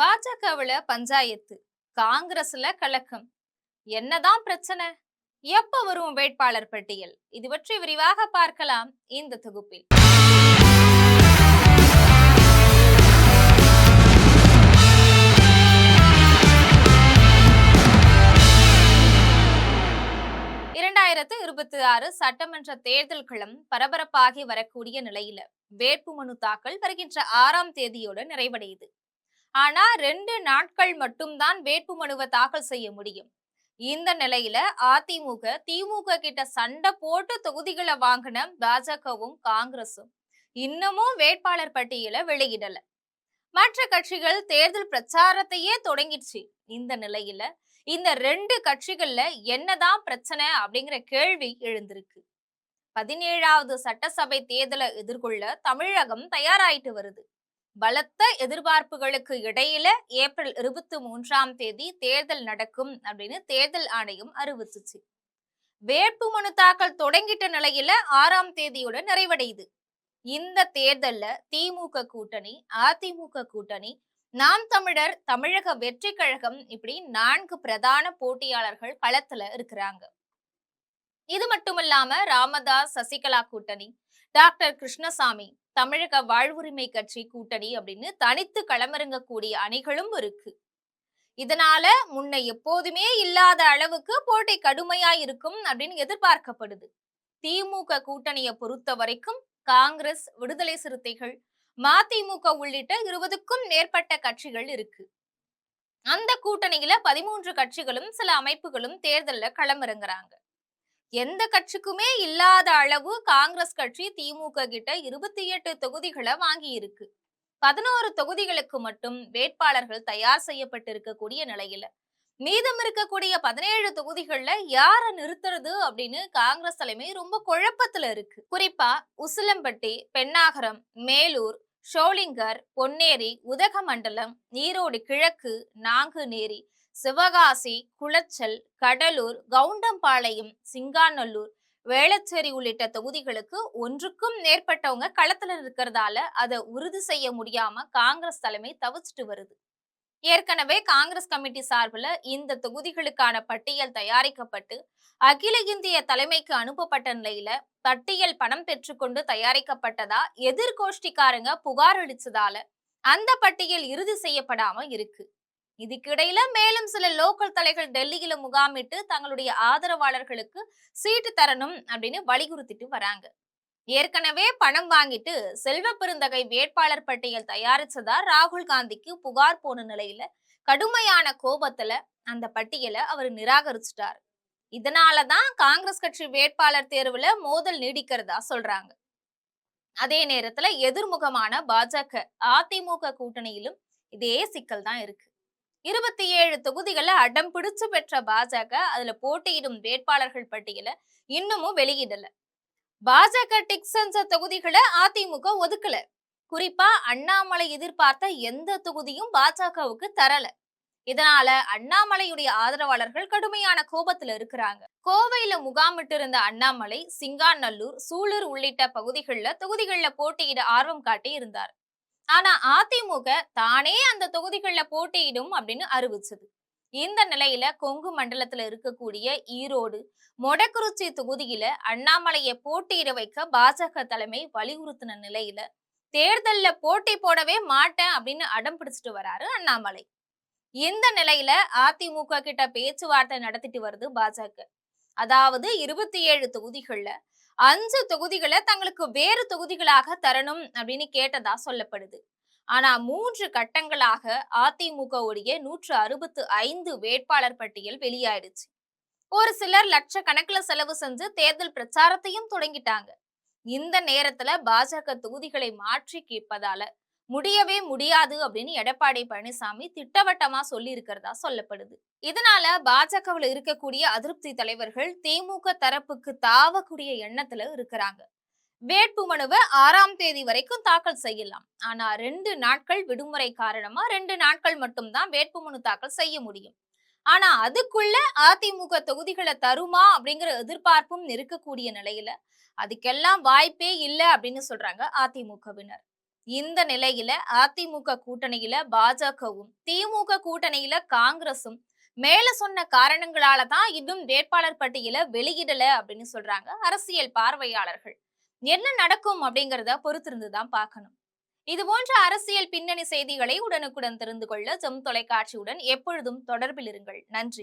பாஜகவுல பஞ்சாயத்து, காங்கிரஸ்ல கலக்கம். என்னதான் பிரச்சனை? எப்ப வரும் வேட்பாளர் பட்டியல்? இது பற்றி விரிவாக பார்க்கலாம் இந்த தொகுப்பில். 2026 சட்டமன்ற தேர்தல் களம் பரபரப்பாகி வரக்கூடிய நிலையில வேட்புமனு தாக்கல் வருகின்ற 6ஆம் தேதியோட நிறைவடையுது. ஆனா 2 நாட்கள் மட்டும்தான் வேட்புமனுவை தாக்கல் செய்ய முடியும். இந்த நிலையில அதிமுக திமுக கிட்ட சண்டை போட்டு தொகுதிகளை வாங்கின பாஜகவும் காங்கிரசும் இன்னமும் வேட்பாளர் பட்டியலை வெளியிடல. மற்ற கட்சிகள் தேர்தல் பிரச்சாரத்தையே தொடங்கிடுச்சு. இந்த நிலையில இந்த 2 கட்சிகள்ல என்னதான் பிரச்சனை அப்படிங்கிற கேள்வி எழுந்திருக்கு. 17வது சட்டசபை தேர்தலை எதிர்கொள்ள தமிழகம் தயாராயிட்டு வருது. பலத்த எதிர்பார்ப்புகளுக்கு இடையில ஏப்ரல் 23ஆம் தேதி தேர்தல் நடக்கும் அப்படின்னு தேர்தல் ஆணையம் அறிவிச்சுச்சு. வேட்புமனு தாக்கல் தொடங்கிட்ட நிலையில 6ஆம் தேதியோட நிறைவடையுது. இந்த தேர்தல்ல திமுக கூட்டணி, அதிமுக கூட்டணி, நாம் தமிழர், தமிழக வெற்றி கழகம் இப்படி 4 பிரதான போட்டியாளர்கள் களத்துல இருக்கிறாங்க. இது மட்டுமில்லாம ராமதாஸ் சசிகலா கூட்டணி, டாக்டர் கிருஷ்ணசாமி தமிழக வாழ்வுரிமை கட்சி கூட்டணி அப்படின்னு தனித்து களமிறங்கக்கூடிய அணிகளும் இருக்கு. இதனால முன்ன எப்போதுமே இல்லாத அளவுக்கு போட்டி கடுமையா இருக்கும் அப்படின்னு எதிர்பார்க்கப்படுது. திமுக கூட்டணியை பொறுத்த வரைக்கும் காங்கிரஸ், விடுதலை சிறுத்தைகள், மதிமுக உள்ளிட்ட 20க்கும் மேற்பட்ட கட்சிகள் இருக்கு. அந்த கூட்டணியில 13 கட்சிகளும் சில அமைப்புகளும் தேர்தல்ல களமிறங்குறாங்க. எந்த கட்சிக்குமே இல்லாத அளவு காங்கிரஸ் கட்சி திமுக கிட்ட 28 தொகுதிகளை வாங்கி இருக்கு. 11 தொகுதிகளுக்கு மட்டும் வேட்பாளர்கள் தயார் செய்யப்பட்டிருக்கக்கூடிய நிலையில மீதம் இருக்கக்கூடிய 17 தொகுதிகள்ல யார நிறுத்துறது அப்படின்னு காங்கிரஸ் தலைமை ரொம்ப குழப்பத்துல இருக்கு. குறிப்பா உசிலம்பட்டி, பெண்ணாகரம், மேலூர், ஷோலிங்கர், பொன்னேரி, உதகமண்டலம், ஈரோடு கிழக்கு, நாங்குநேரி, சிவகாசி, குளச்சல், கடலூர், கவுண்டம்பாளையம், சிங்காநல்லூர், வேளச்சேரி உள்ளிட்ட தொகுதிகளுக்கு ஒன்றுக்கும் மேற்பட்டவங்க களத்துல இருக்கிறதால அதை உறுதி செய்ய முடியாம காங்கிரஸ் தலைமை தவிச்சிட்டு வருது. ஏற்கனவே காங்கிரஸ் கமிட்டி சார்பில் இந்த தொகுதிகளுக்கான பட்டியல் தயாரிக்கப்பட்டு அகில இந்திய தலைமைக்கு அனுப்பப்பட்ட நிலையில பட்டியல் பணம் பெற்றுக்கொண்டு தயாரிக்கப்பட்டதா எதிர்கோஷ்டிக்காரங்க புகார் அளிச்சதால அந்த பட்டியல் இறுதி செய்யப்படாம இருக்கு. இதுக்கிடையில மேலும் சில லோக்கல் தலைகள் டெல்லியில முகாமிட்டு தங்களுடைய ஆதரவாளர்களுக்கு சீட்டு தரணும் அப்படின்னு வலியுறுத்திட்டு வராங்க. ஏற்கனவே பணம் வாங்கிட்டு செல்வ பெருந்தகை வேட்பாளர் பட்டியல் தயாரிச்சதா ராகுல் காந்திக்கு புகார் போன நிலையில கடுமையான கோபத்துல அந்த பட்டியலை அவர் நிராகரிச்சிட்டார். இதனாலதான் காங்கிரஸ் கட்சி வேட்பாளர் தேர்வுல மோதல் நீடிக்கிறதா சொல்றாங்க. அதே நேரத்துல எதிர்முகமான பாஜக, அதிமுக கூட்டணியிலும் இதே சிக்கல் தான் இருக்கு. 27 தொகுதிகளை அடம் பிடிச்சு பெற்ற பாஜக அதுல போட்டியிடும் வேட்பாளர்கள் பட்டியலை இன்னமும் வெளியிடல. பாஜக டிக் செஞ்ச தொகுதிகளை அதிமுக ஒதுக்கல. குறிப்பா அண்ணாமலை எதிர்பார்த்த எந்த தொகுதியும் பாஜகவுக்கு தரல. இதனால அண்ணாமலையுடைய ஆதரவாளர்கள் கடுமையான கோபத்துல இருக்கிறாங்க. கோவையில முகாமிட்டு இருந்த அண்ணாமலை சிங்காநல்லூர், சூலூர் உள்ளிட்ட தொகுதிகளில் போட்டியிட ஆர்வம் காட்டி இருந்தார். ஆனா அதிமுக தானே அந்த தொகுதிகளில் போட்டியிடும் அப்படின்னு அறிவிச்சது. இந்த நிலையில கொங்கு மண்டலத்துல இருக்கக்கூடிய ஈரோடு, மொடக்குறிச்சி தொகுதியில அண்ணாமலையை போட்டியிட வைக்க பாஜக தலைமை வலியுறுத்தின நிலையில தேர்தல்ல போட்டி போடவே மாட்டேன் அப்படின்னு அடம் பிடிச்சிட்டு வராரு அண்ணாமலை. இந்த நிலையில அதிமுக கிட்ட பேச்சுவார்த்தை நடத்திட்டு வருது பாஜக. அதாவது 27 தொகுதிகள்ல 5 தொகுதிகளை தங்களுக்கு வேறு தொகுதிகளாக தரணும் அப்படின்னு கேட்டதா சொல்லப்படுது. ஆனா 3 கட்டங்களாக அதிமுக உடைய 165 வேட்பாளர் பட்டியல் வெளியாயிடுச்சு. ஒரு சிலர் லட்சக்கணக்கில செலவு செஞ்சு தேர்தல் பிரச்சாரத்தையும் தொடங்கிட்டாங்க. இந்த நேரத்துல பாஜக தொகுதிகளை மாற்றி கேட்பதால முடியவே முடியாது அப்படின்னு எடப்பாடி பழனிசாமி திட்டவட்டமா சொல்லி இருக்கிறதா சொல்லப்படுது. இதனால பாஜகவில் இருக்கக்கூடிய அதிருப்தி தலைவர்கள் திமுக தரப்புக்கு தாவக்கூடிய எண்ணத்துல இருக்கிறாங்க. வேட்புமனுவை 6ஆம் தேதி வரைக்கும் தாக்கல் செய்யலாம். ஆனா 2 நாட்கள் விடுமுறை காரணமா 2 நாட்கள் மட்டும்தான் வேட்புமனு தாக்கல் செய்ய முடியும். ஆனா அதுக்குள்ள அதிமுக தொகுதிகளை தருமா அப்படிங்கிற எதிர்பார்ப்பும் இருக்கக்கூடிய நிலையில அதுக்கெல்லாம் வாய்ப்பே இல்லை அப்படின்னு சொல்றாங்க அதிமுகவினர். இந்த நிலையில அதிமுக கூட்டணியில பாஜகவும், திமுக கூட்டணியில காங்கிரசும் மேல சொன்ன காரணங்களால தான் இன்னும் வேட்பாளர் பட்டியல வெளியிடல அப்படின்னு சொல்றாங்க அரசியல் பார்வையாளர்கள். என்ன நடக்கும் அப்படிங்கறத பொறுத்திருந்து தான் பார்க்கணும். இது போன்ற அரசியல் பின்னணி செய்திகளை உடனுக்குடன் தெரிந்து கொள்ள ஜெம் தொலைக்காட்சியுடன் எப்பொழுதும் தொடர்பில் இருங்கள். நன்றி.